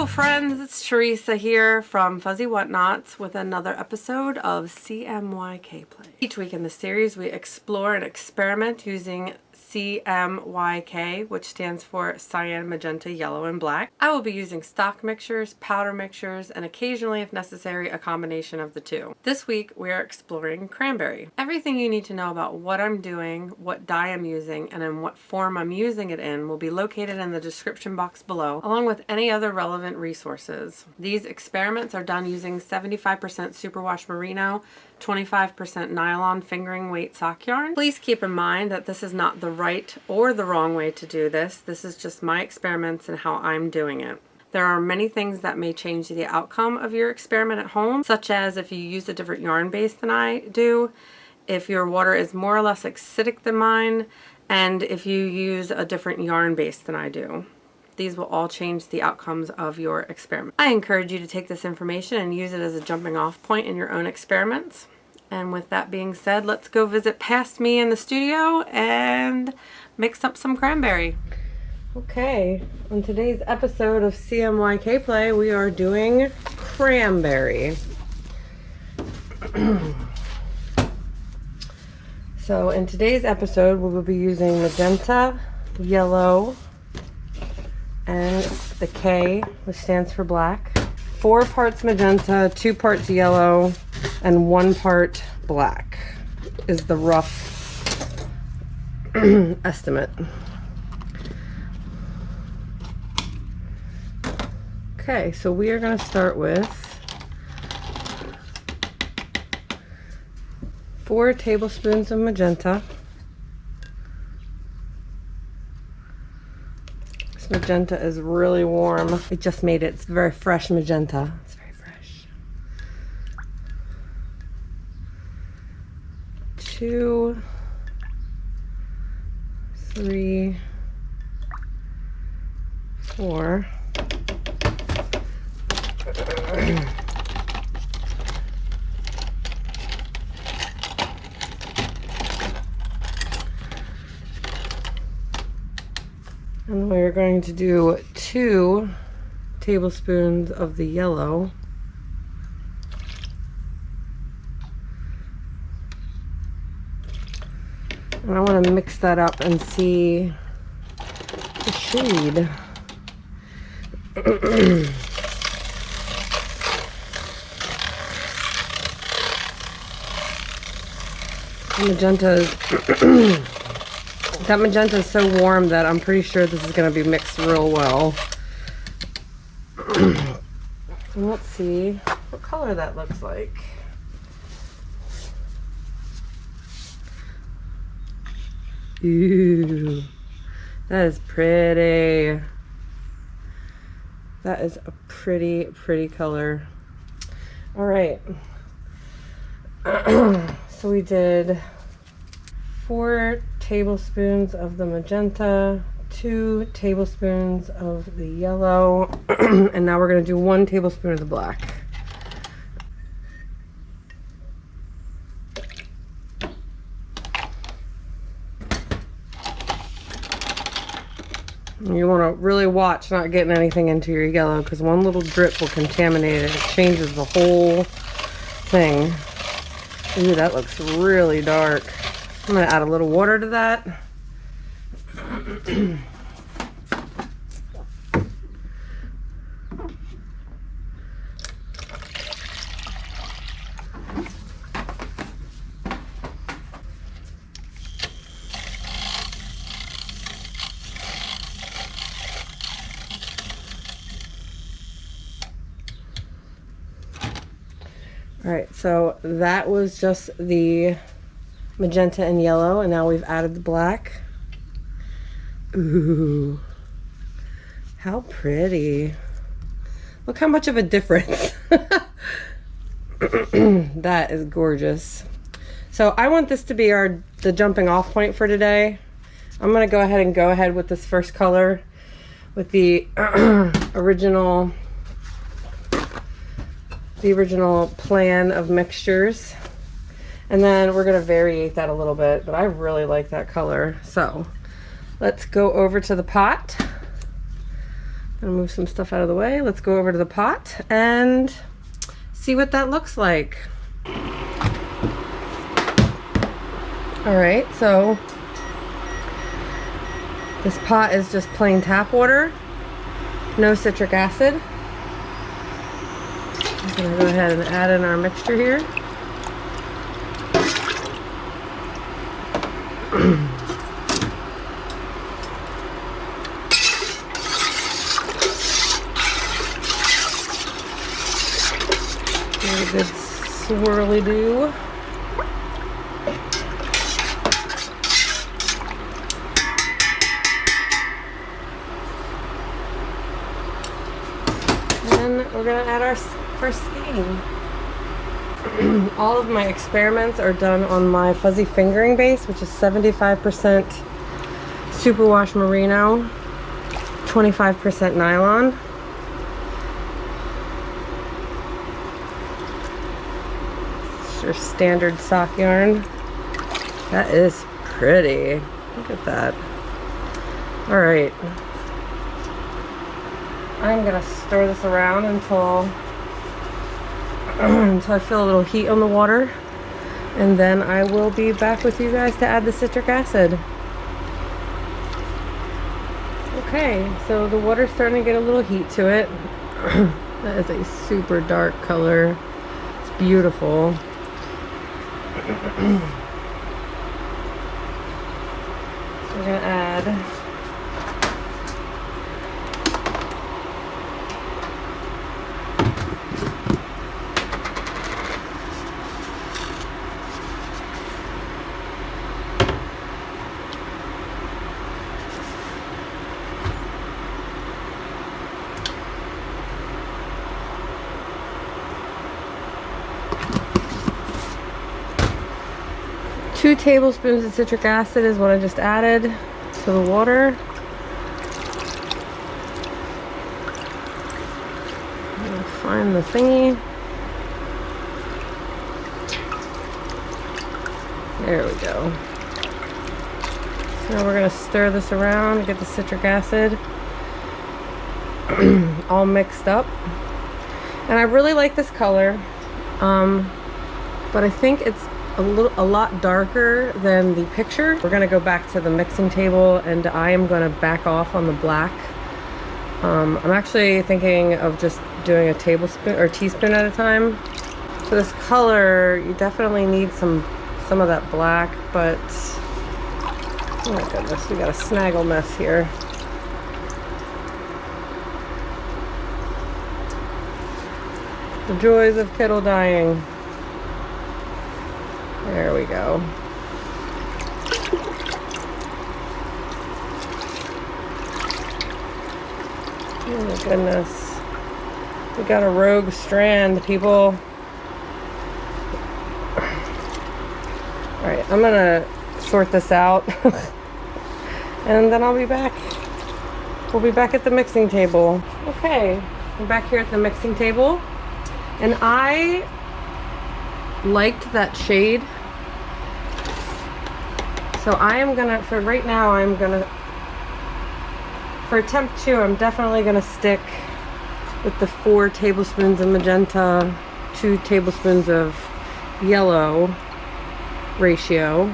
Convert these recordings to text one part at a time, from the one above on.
friends, it's Teresa here from Fuzzy Whatnots with another episode of CMYK Play. Each week in the series we explore and experiment using CMYK, which stands for cyan, magenta, yellow, and black. I will be using stock mixtures, powder mixtures, and occasionally, if necessary, a combination of the two. This week we are exploring Cranberry. Everything you need to know about what I'm doing, what dye I'm using, and in what form I'm using it in will be located in the description box below, along with any other relevant resources. These experiments are done using 75% superwash merino, 25% nylon fingering weight sock yarn. Please keep in mind that this is not the right or the wrong way to do this. This is just my experiments and how I'm doing it. There are many things that may change the outcome of your experiment at home, such as if you use a different yarn base than I do, if your water is more or less acidic than mine, and if you use a different yarn base than I do. These will all change the outcomes of your experiment. I encourage you to take this information and use it as a jumping off point in your own experiments. And with that being said, let's go visit past me in the studio and mix up some cranberry. Okay, on today's episode of CMYK Play, we are doing cranberry. So in today's episode, we will be using magenta, yellow, and the K, which stands for black. 4 parts magenta, 2 parts yellow, and 1 part black is the rough estimate. Okay, so we are going to start with 4 tablespoons of magenta. This magenta is really warm. I just made it. It's very fresh magenta. It's very fresh. 2, 3, 4. And we're going to do 2 tablespoons of the yellow. And I want to mix that up and see the shade. That magenta is so warm that I'm pretty sure this is going to be mixed real well. And let's see what color that looks like. Ooh, that is pretty. That is a pretty, pretty color. All right. So we did 4 tablespoons of the magenta, 2 tablespoons of the yellow, and now we're going to do 1 tablespoon of the black. You want to really watch not getting anything into your yellow, because one little drip will contaminate it. It changes the whole thing. Ooh, that looks really dark. I'm going to add a little water to that. All right, so that was just the magenta and yellow, and now we've added the black. Ooh, how pretty. Look how much of a difference. That is gorgeous. So I want this to be the jumping off point for today. I'm gonna go ahead with this first color with the original plan of mixtures. And then we're going to variate that a little bit, but I really like that color. So let's go over to the pot Gonna move some stuff out of the way. Let's go over to the pot and see what that looks like. All right, so this pot is just plain tap water, no citric acid. I'm gonna go ahead and add in our mixture here. Give a good swirly do. And we're gonna add our first skein. All of my experiments are done on my fuzzy fingering base, which is 75% superwash merino, 25% nylon. It's your standard sock yarn. That is pretty. Look at that. All right. I'm gonna stir this around until I feel a little heat on the water, and then I will be back with you guys to add the citric acid. Okay, so the water's starting to get a little heat to it. That is a super dark color. It's beautiful. So we're gonna add 2 tablespoons of citric acid is what I just added to the water. I'll find the thingy. There we go. So now we're going to stir this around and get the citric acid all mixed up. And I really like this color, but I think it's a lot darker than the picture. We're gonna go back to the mixing table and I am gonna back off on the black. I'm actually thinking of just doing a tablespoon or teaspoon at a time. For this color, you definitely need some of that black, but oh my goodness, we got a snaggle mess here. The joys of kettle dyeing. There we go. Oh my goodness. We got a rogue strand, people. Alright, I'm gonna sort this out. And then I'll be back. We'll be back at the mixing table. Okay, we're back here at the mixing table. And I liked that shade. So I am gonna, for right now, for temp 2, I'm definitely gonna stick with the 4 tablespoons of magenta, 2 tablespoons of yellow ratio.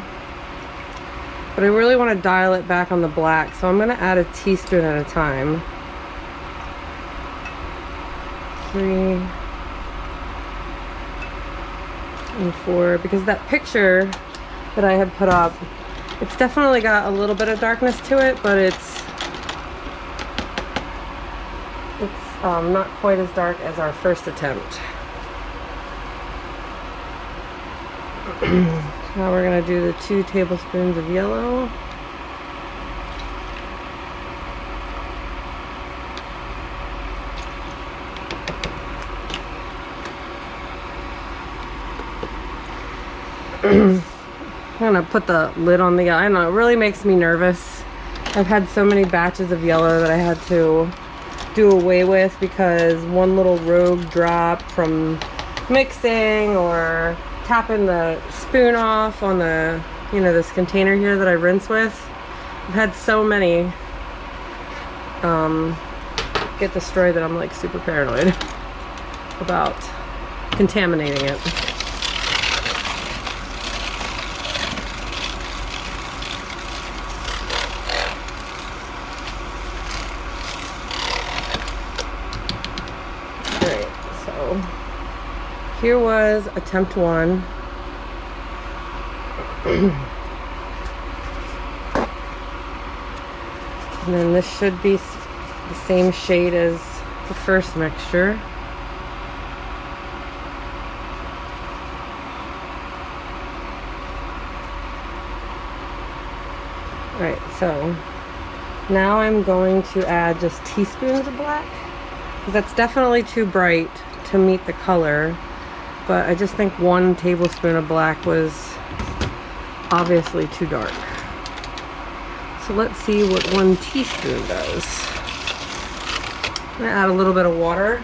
But I really want to dial it back on the black, so I'm gonna add a teaspoon at a time. 3 and 4, because that picture that I had put up, it's definitely got a little bit of darkness to it, but it's not quite as dark as our first attempt. Now we're going to do the 2 tablespoons of yellow. I'm gonna put the lid on the yellow. I don't know, it really makes me nervous. I've had so many batches of yellow that I had to do away with because one little rogue drop from mixing or tapping the spoon off on the, you know, this container here that I rinse with. I've had so many get destroyed that I'm like super paranoid about contaminating it. Alright, so here was attempt 1. And then this should be the same shade as the first mixture. Alright, so now I'm going to add just teaspoons of black, because that's definitely too bright to meet the color, but I just think 1 tablespoon of black was obviously too dark. So let's see what 1 teaspoon does. I'm gonna add a little bit of water.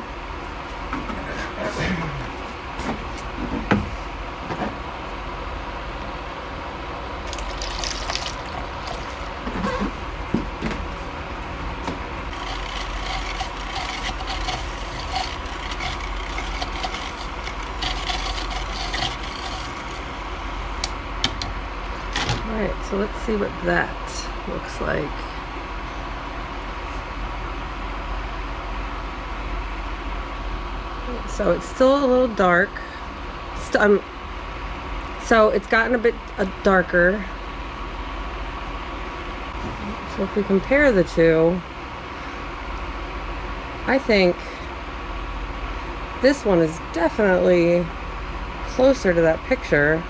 Alright, so let's see what that looks like. So it's still a little dark. So it's gotten a bit darker. So if we compare the two, I think this one is definitely closer to that picture.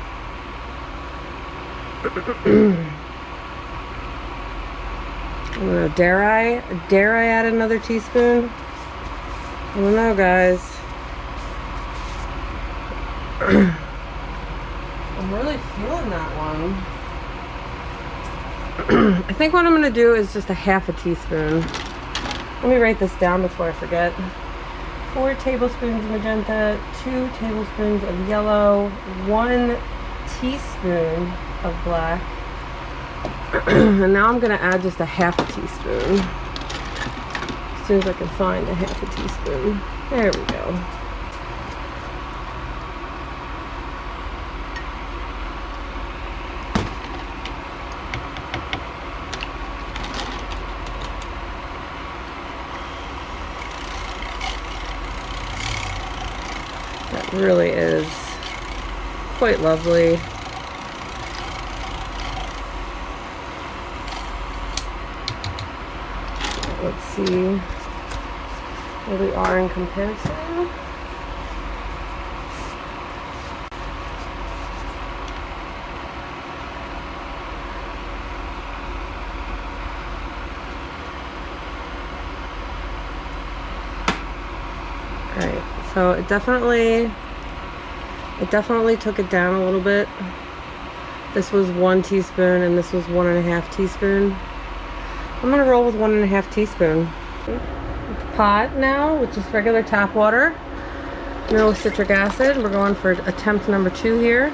Dare I add another teaspoon? I don't know, guys. I'm really feeling that one. I think what I'm going to do is just a half a teaspoon. Let me write this down before I forget. 4 tablespoons of magenta, 2 tablespoons of yellow, 1 teaspoon of black. And now I'm going to add just a half a teaspoon. As soon as I can find a half a teaspoon. There we go. That really is quite lovely. Let's see where we are in comparison. Alright, so it definitely took it down a little bit. This was 1 teaspoon and this was 1.5 teaspoon. I'm gonna roll with 1.5 teaspoon. Pot now, which is regular tap water. No citric acid. We're going for attempt number 2 here.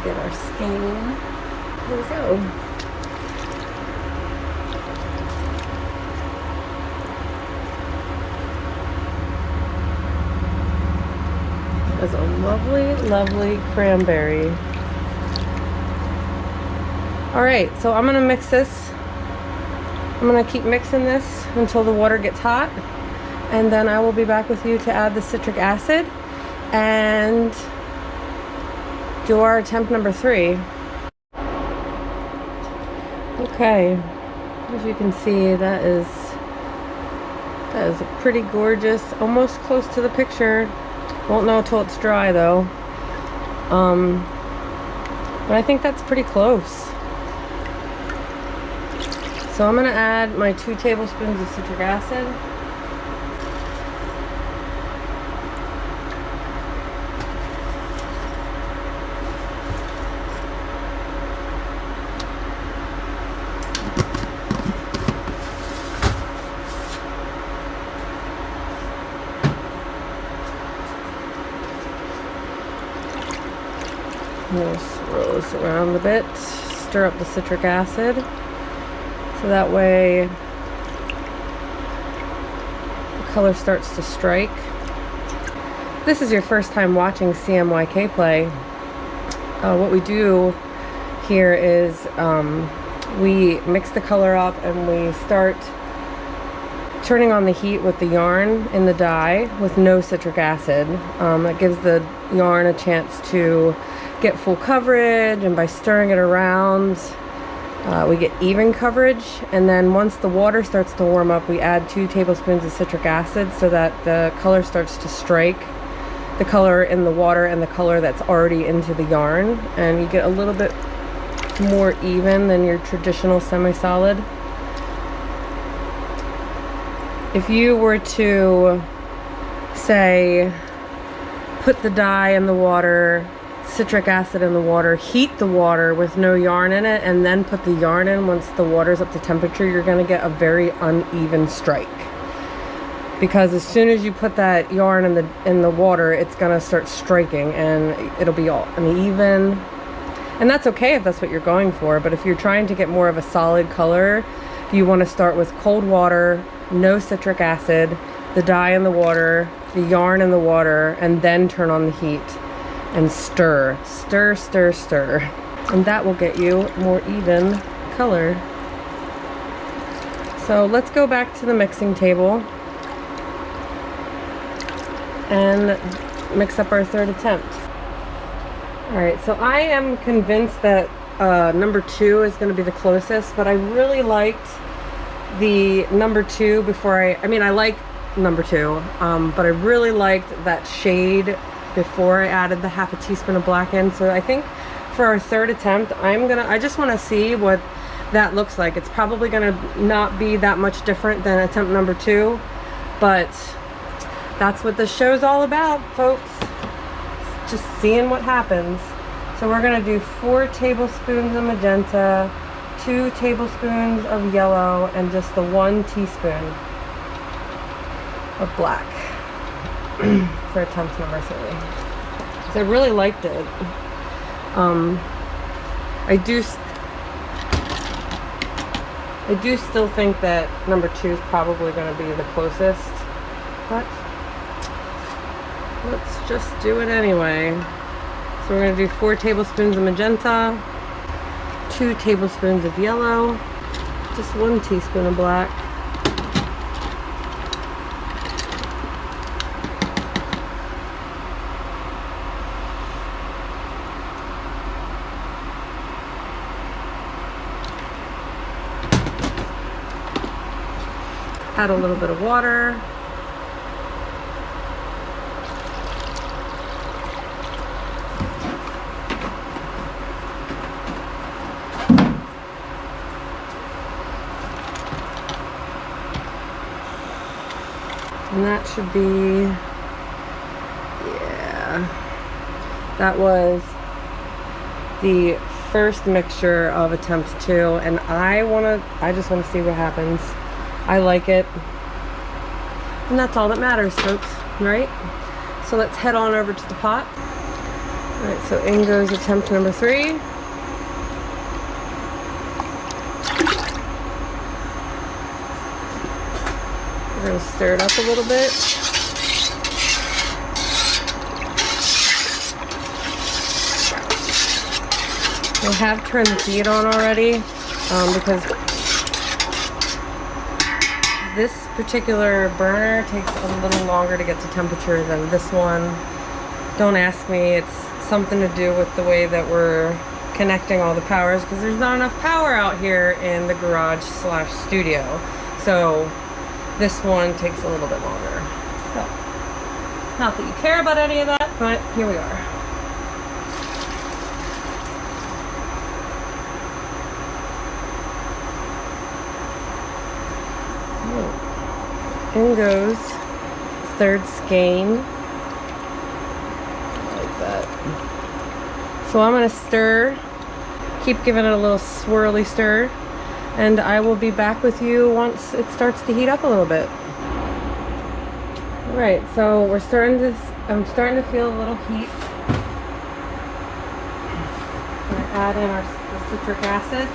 Get our skein. Here we go. That's a lovely, lovely cranberry. Alright, so I'm gonna mix this. I'm gonna keep mixing this until the water gets hot, and then I will be back with you to add the citric acid and do our attempt number 3. Okay, as you can see, that is a pretty gorgeous, almost close to the picture. Won't know till it's dry though. But I think that's pretty close. So I'm gonna add my 2 tablespoons of citric acid. Just swirl this around a bit, stir up the citric acid, so that way the color starts to strike. If this is your first time watching CMYK play, what we do here is we mix the color up and we start turning on the heat with the yarn in the dye with no citric acid. That gives the yarn a chance to get full coverage, and by stirring it around we get even coverage. And then once the water starts to warm up, we add 2 tablespoons of citric acid so that the color starts to strike the color in the water and the color that's already into the yarn, and you get a little bit more even than your traditional semi-solid. If you were to, say, put the dye in the water, citric acid in the water, heat the water with no yarn in it, and then put the yarn in once the water's up to temperature, you're going to get a very uneven strike. Because as soon as you put that yarn in the water, it's going to start striking and it'll be all uneven. And that's okay if that's what you're going for, but if you're trying to get more of a solid color, you want to start with cold water, no citric acid, the dye in the water, the yarn in the water, and then turn on the heat and stir, stir, stir, stir. And that will get you more even color. So let's go back to the mixing table and mix up our third attempt. Alright, so I am convinced that number 2 is going to be the closest, but I really liked the number 2 before I like number 2, but I really liked that shade before I added the half a teaspoon of black in. So I think for our third attempt, I just want to see what that looks like. It's probably going to not be that much different than attempt number 2, but that's what this show's all about, folks. Just seeing what happens. So we're going to do 4 tablespoons of magenta, 2 tablespoons of yellow, and just the 1 teaspoon of black for attempt number 3. So I really liked it. I do still think that number 2 is probably going to be the closest, but let's just do it anyway. So we're going to do 4 tablespoons of magenta, 2 tablespoons of yellow, just 1 teaspoon of black, add a little bit of water. And that should be, yeah, that was the first mixture of attempt 2, and I just want to see what happens. I like it, and that's all that matters, folks, right? So let's head on over to the pot. All right, so in goes attempt number 3. We're going to stir it up a little bit. I have turned the heat on already because this particular burner takes a little longer to get to temperature than this one. Don't ask me, it's something to do with the way that we're connecting all the powers, because there's not enough power out here in the garage slash studio. So this one takes a little bit longer. So, not that you care about any of that, but here we are. In goes third skein, like that. So I'm going to stir, keep giving it a little swirly stir, and I will be back with you once it starts to heat up a little bit. Alright, so I'm starting to feel a little heat. add in the citric acid.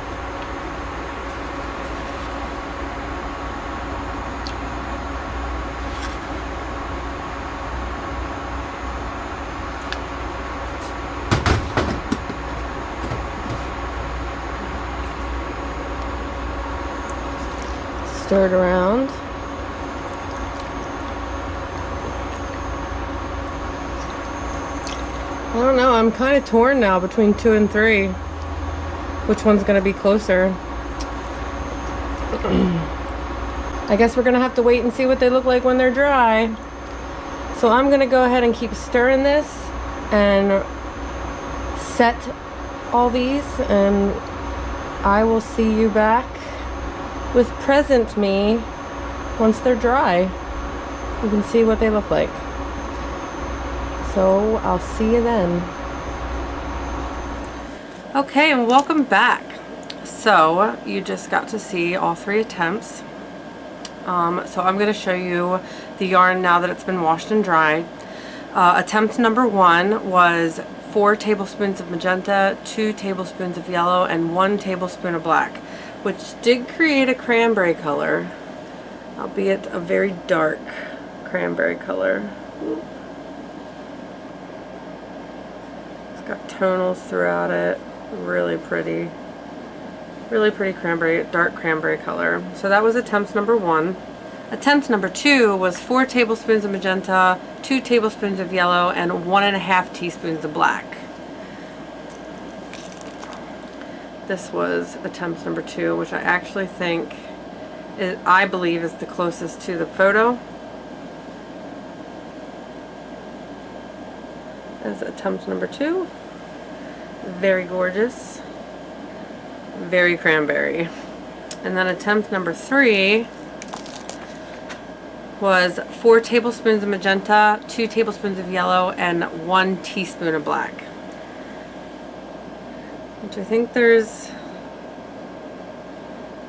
Stir it around. I don't know, I'm kind of torn now between 2 and 3. Which one's going to be closer? I guess we're going to have to wait and see what they look like when they're dry. So I'm going to go ahead and keep stirring this and set all these, and I will see you back with present me once they're dry. You can see what they look like. So I'll see you then. Okay, and welcome back. So you just got to see all 3 attempts. So I'm going to show you the yarn now that it's been washed and dried. Attempt number 1 was 4 tablespoons of magenta, 2 tablespoons of yellow, and 1 tablespoon of black, which did create a cranberry color, albeit a very dark cranberry color. It's got tonals throughout it. Really pretty cranberry, dark cranberry color. So that was attempt number 1. Attempt number 2 was 4 tablespoons of magenta, 2 tablespoons of yellow, and 1.5 teaspoons of black. This was attempt number 2, which I actually think I believe is the closest to the photo. As attempt number 2. Very gorgeous. Very cranberry. And then attempt number 3 was 4 tablespoons of magenta, 2 tablespoons of yellow, and 1 teaspoon of black. Which I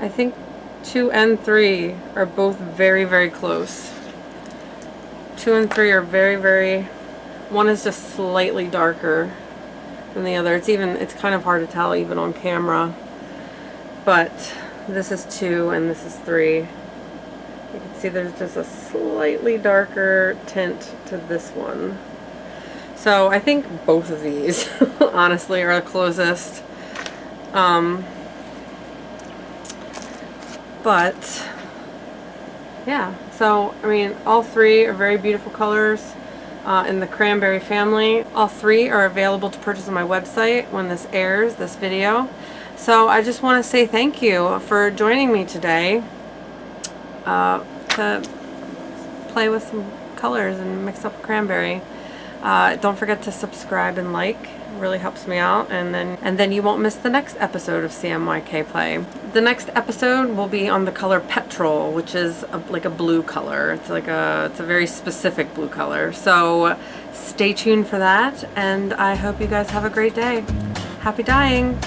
think 2 and 3 are both very, very close. 2 and 3 are very, very, one is just slightly darker than the other. It's kind of hard to tell even on camera. But this is 2 and this is 3. You can see there's just a slightly darker tint to this one. So I think both of these honestly are the closest. But yeah, so I mean, all 3 are very beautiful colors in the cranberry family. All 3 are available to purchase on my website when this airs, this video. So I just want to say thank you for joining me today to play with some colors and mix up cranberry. Don't forget to subscribe and like. It really helps me out, and then you won't miss the next episode of CMYK Play. The next episode will be on the color Petrol, which is like a blue color. It's a very specific blue color. So stay tuned for that, and I hope you guys have a great day. Happy dyeing!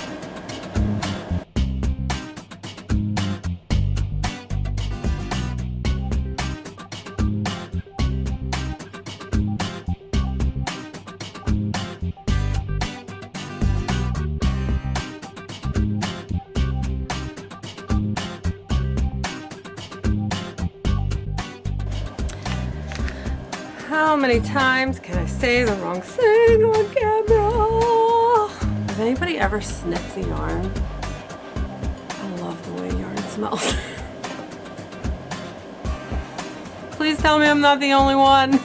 How many times can I say the wrong thing on camera? Has anybody ever sniffed the yarn? I love the way yarn smells. Please tell me I'm not the only one.